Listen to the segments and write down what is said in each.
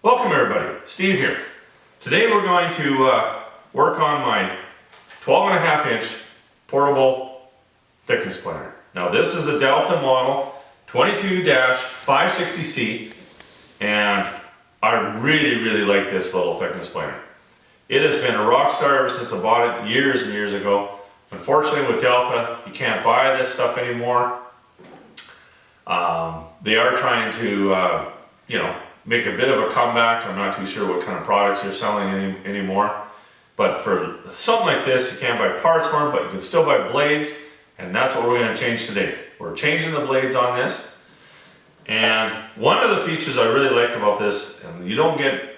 Welcome everybody, Steve here. Today we're going to work on my 12.5-inch portable thickness planer. Now this is a Delta model 22-560C and I really like this little thickness planer. It has been a rock star ever since I bought it years and years ago. Unfortunately with Delta you can't buy this stuff anymore. They are trying to make a bit of a comeback. I'm not too sure what kind of products they're selling anymore. But for something like this, you can't buy parts for them, but you can still buy blades, and that's what we're going to change today. We're changing the blades on this. And one of the features I really like about this, and you don't get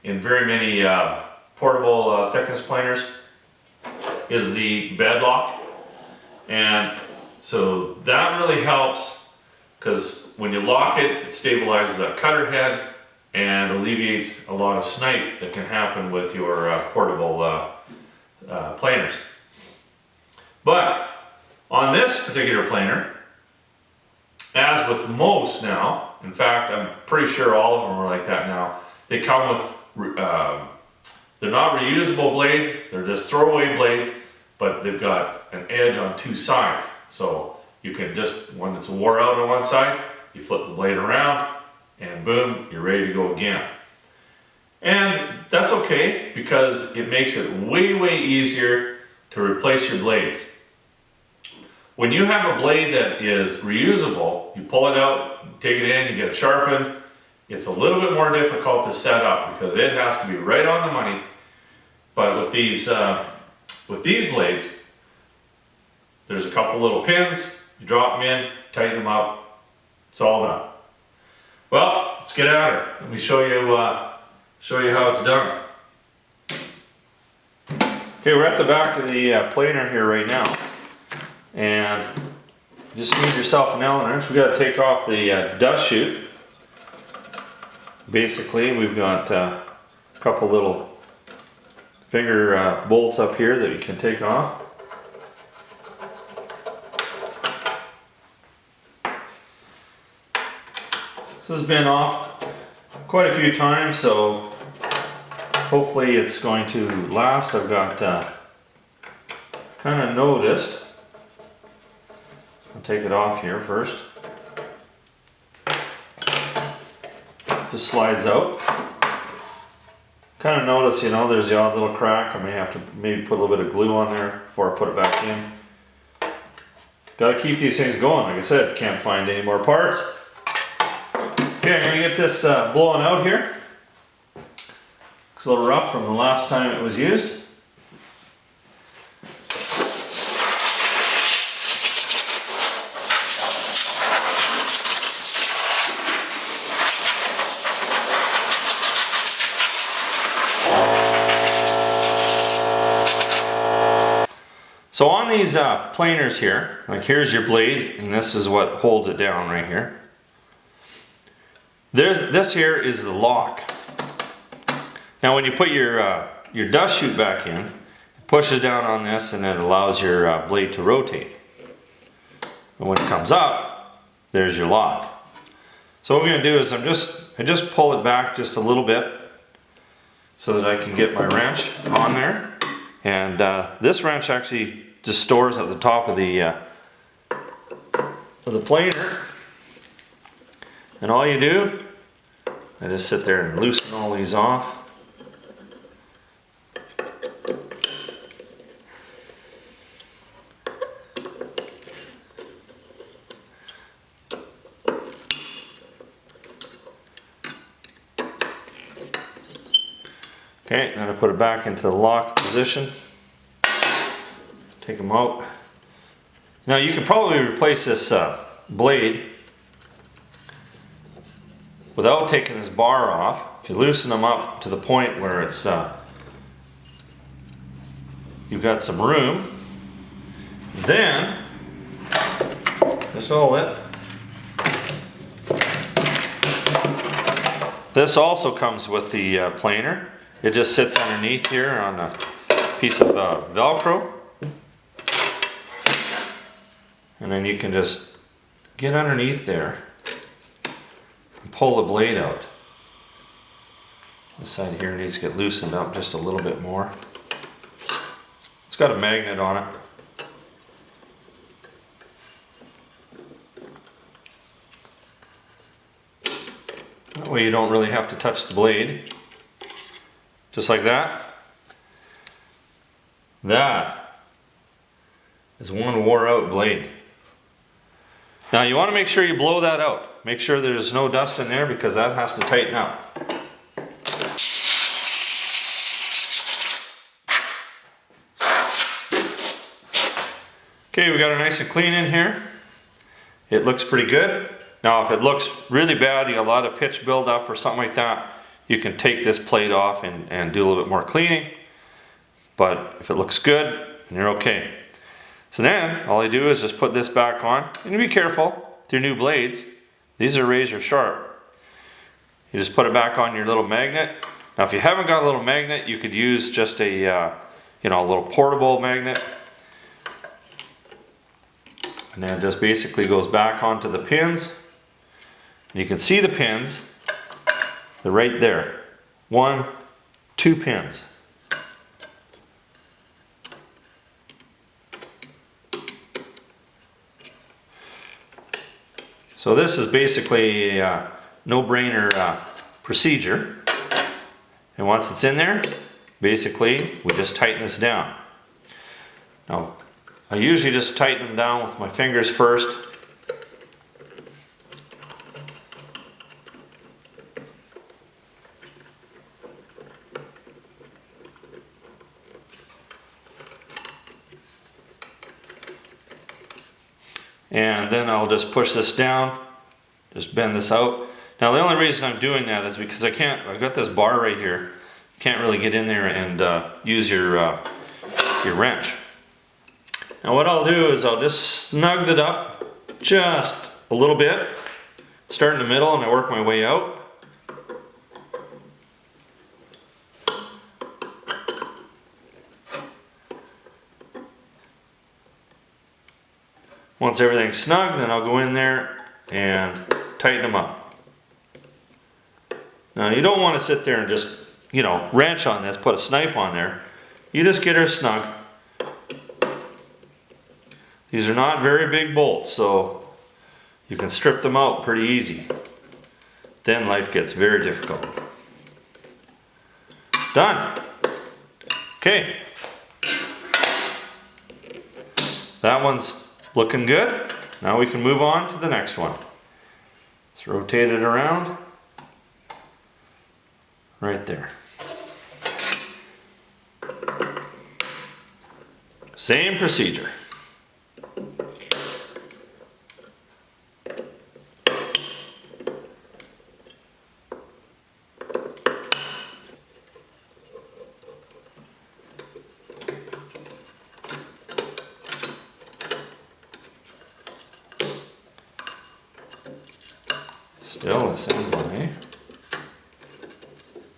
in very many portable thickness planers, is the bed lock. And so that really helps, because when you lock it, it stabilizes that cutter head and alleviates a lot of snipe that can happen with your portable planers. But on this particular planer, as with most now, in fact I'm pretty sure all of them are like that now, they come with, they're not reusable blades, they're just throwaway blades, but they've got an edge on two sides. So you can just, when it's wore out on one side, you flip the blade around and boom, you're ready to go again. And that's okay because it makes it way easier to replace your blades. When you have a blade that is reusable, you pull it out, take it in, you get it sharpened. It's a little bit more difficult to set up because it has to be right on the money. But with these blades, there's a couple little pins, you drop them in, tighten them up, it's all done. Well, let's get at her. Let me show you how it's done. Okay, we're at the back of the planer here right now, and you just need yourself an Allen wrench. We got to take off the dust chute. Basically, we've got a couple little finger bolts up here that you can take off. This has been off quite a few times, so hopefully it's going to last. I've got kind of noticed. I'll take it off here first. Just slides out. Kind of notice, there's the odd little crack. I may have to maybe put a little bit of glue on there before I put it back in. Got to keep these things going. Like I said, can't find any more parts. Okay, I'm going to get this blown out here. Looks a little rough from the last time it was used. So on these planers here, like here's your blade, and this is what holds it down right here. This here is the lock. Now when you put your dust chute back in, it pushes down on this and it allows your blade to rotate. And when it comes up, there's your lock. So what we're going to do is I just pull it back just a little bit so that I can get my wrench on there. And this wrench actually just stores at the top of the planer. And all you do, I just sit there and loosen all these off. Okay, now to put it back into the lock position. Take them out. Now you can probably replace this blade without taking this bar off. If you loosen them up to the point where it's you've got some room, then just hold it. This also comes with the planer. It just sits underneath here on a piece of Velcro, and then you can just get underneath there and pull the blade out. This side here needs to get loosened up just a little bit more. It's got a magnet on it. That way you don't really have to touch the blade. Just like that. That is one wore out blade. Now you want to make sure you blow that out. Make sure there's no dust in there because that has to tighten up. Okay, we got it nice and clean in here. It looks pretty good. Now if it looks really bad, you got a lot of pitch buildup or something like that, you can take this plate off and do a little bit more cleaning. But if it looks good, then you're okay. So then all I do is just put this back on, and you be careful with your new blades. These are razor sharp. You just put it back on your little magnet. Now if you haven't got a little magnet, you could use just a a little portable magnet. And then it just basically goes back onto the pins. And you can see the pins. They're right there. 1, 2 pins. So this is basically a no-brainer procedure. And once it's in there, basically we just tighten this down. Now, I usually just tighten them down with my fingers first. And then I'll just push this down, just bend this out. Now the only reason I'm doing that is because I've got this bar right here. Can't really get in there and use your wrench. Now what I'll do is I'll just snug it up just a little bit. Start in the middle and I work my way out. Once everything's snug, then I'll go in there and tighten them up. Now you don't want to sit there and just, wrench on this, put a snipe on there. You just get her snug. These are not very big bolts, so you can strip them out pretty easy. Then life gets very difficult. Done. Okay. That one's looking good. Now we can move on to the next one. Let's rotate it around. Right there. Same procedure. Still the same way.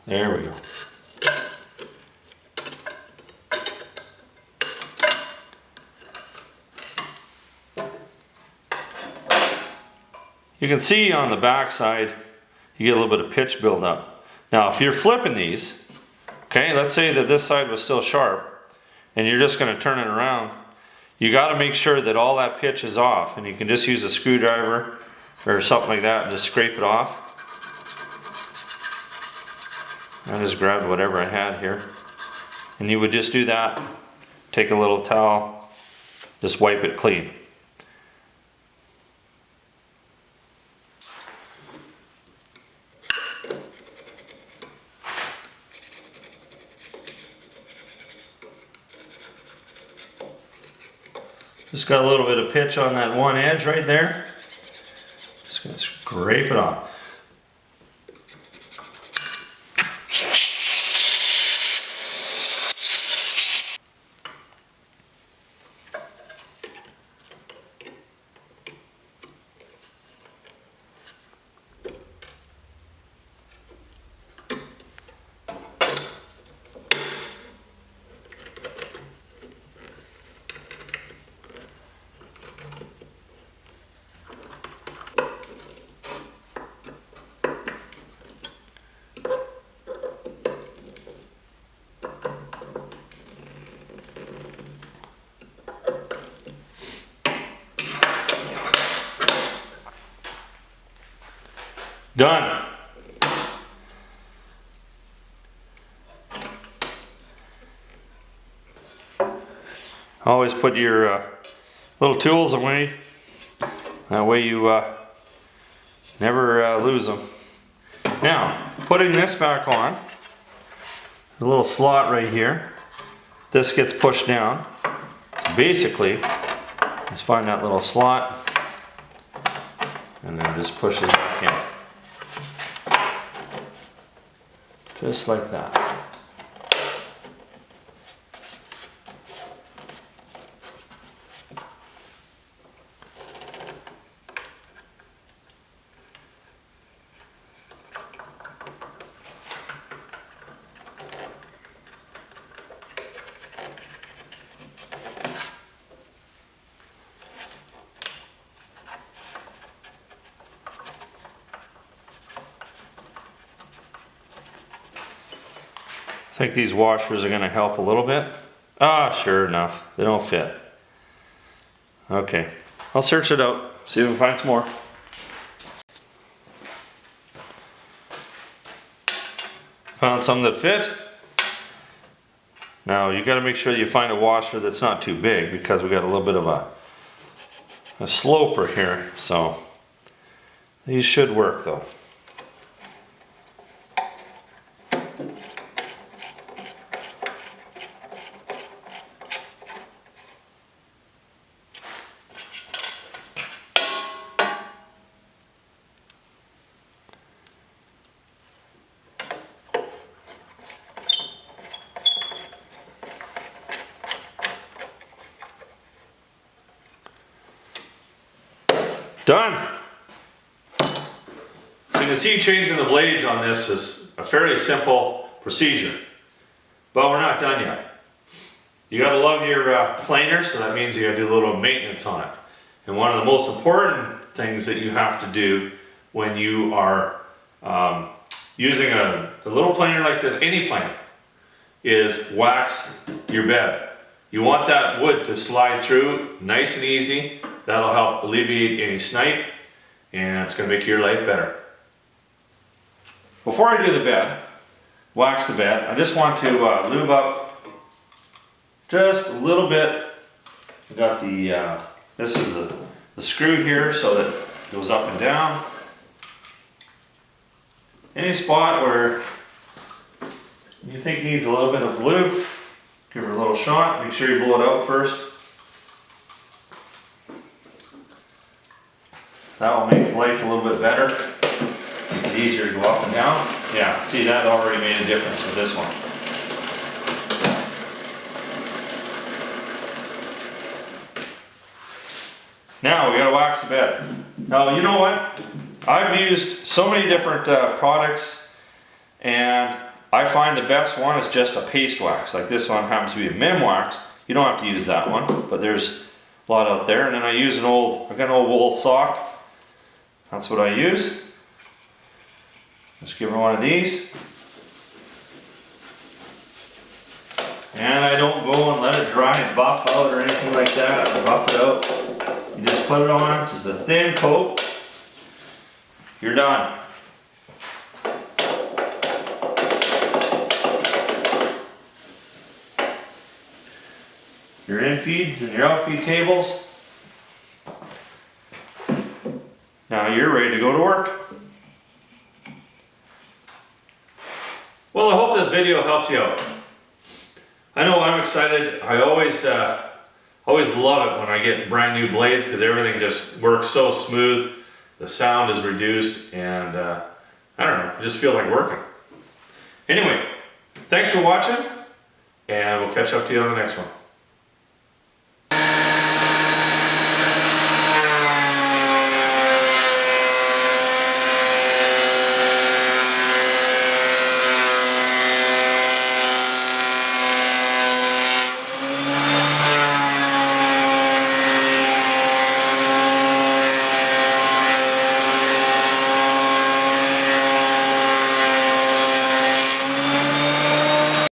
There we go. You can see on the back side, you get a little bit of pitch buildup. Now, if you're flipping these, okay, let's say that this side was still sharp, and you're just going to turn it around, you got to make sure that all that pitch is off, and you can just use a screwdriver or something like that and just scrape it off. I just grabbed whatever I had here. And you would just do that, take a little towel, just wipe it clean. Just got a little bit of pitch on that one edge right there. Just gonna scrape it off. Done. Always put your little tools away. That way you never lose them. Now, putting this back on, the little slot right here, this gets pushed down. Basically, just find that little slot and then just push it back in. Just like that. I think these washers are going to help a little bit. Ah, sure enough, they don't fit. Okay, I'll search it out, see if we can find some more. Found some that fit. Now you got to make sure you find a washer that's not too big because we got a little bit of a sloper here, so these should work though. Done. So you can see changing the blades on this is a fairly simple procedure, but we're not done yet. You gotta love your planer, so that means you gotta do a little maintenance on it. And one of the most important things that you have to do when you are using a little planer like this, any planer, is wax your bed. You want that wood to slide through nice and easy. That'll help alleviate any snipe, and it's going to make your life better. Before I do the bed, wax the bed, I just want to lube up just a little bit. I got the, this is the screw here so that it goes up and down. Any spot where you think needs a little bit of lube, give her a little shot. Make sure you blow it out first. That will make life a little bit better. Make it easier to go up and down. Yeah, see, that already made a difference with this one. Now we gotta wax the bed. Now, you know what? I've used so many different products, and I find the best one is just a paste wax. Like this one happens to be a Mim wax. You don't have to use that one, but there's a lot out there. And then I use I got an old wool sock. That's what I use. Just give her one of these. And I don't go and let it dry and buff out or anything like that. I buff it out. You just put it on, just a thin coat. You're done. Your in-feeds and your out-feed tables. Now you're ready to go to work. Well, I hope this video helps you out. I know I'm excited. I always love it when I get brand new blades because everything just works so smooth. The sound is reduced and I don't know, I just feel like working. Anyway, thanks for watching and we'll catch up to you on the next one.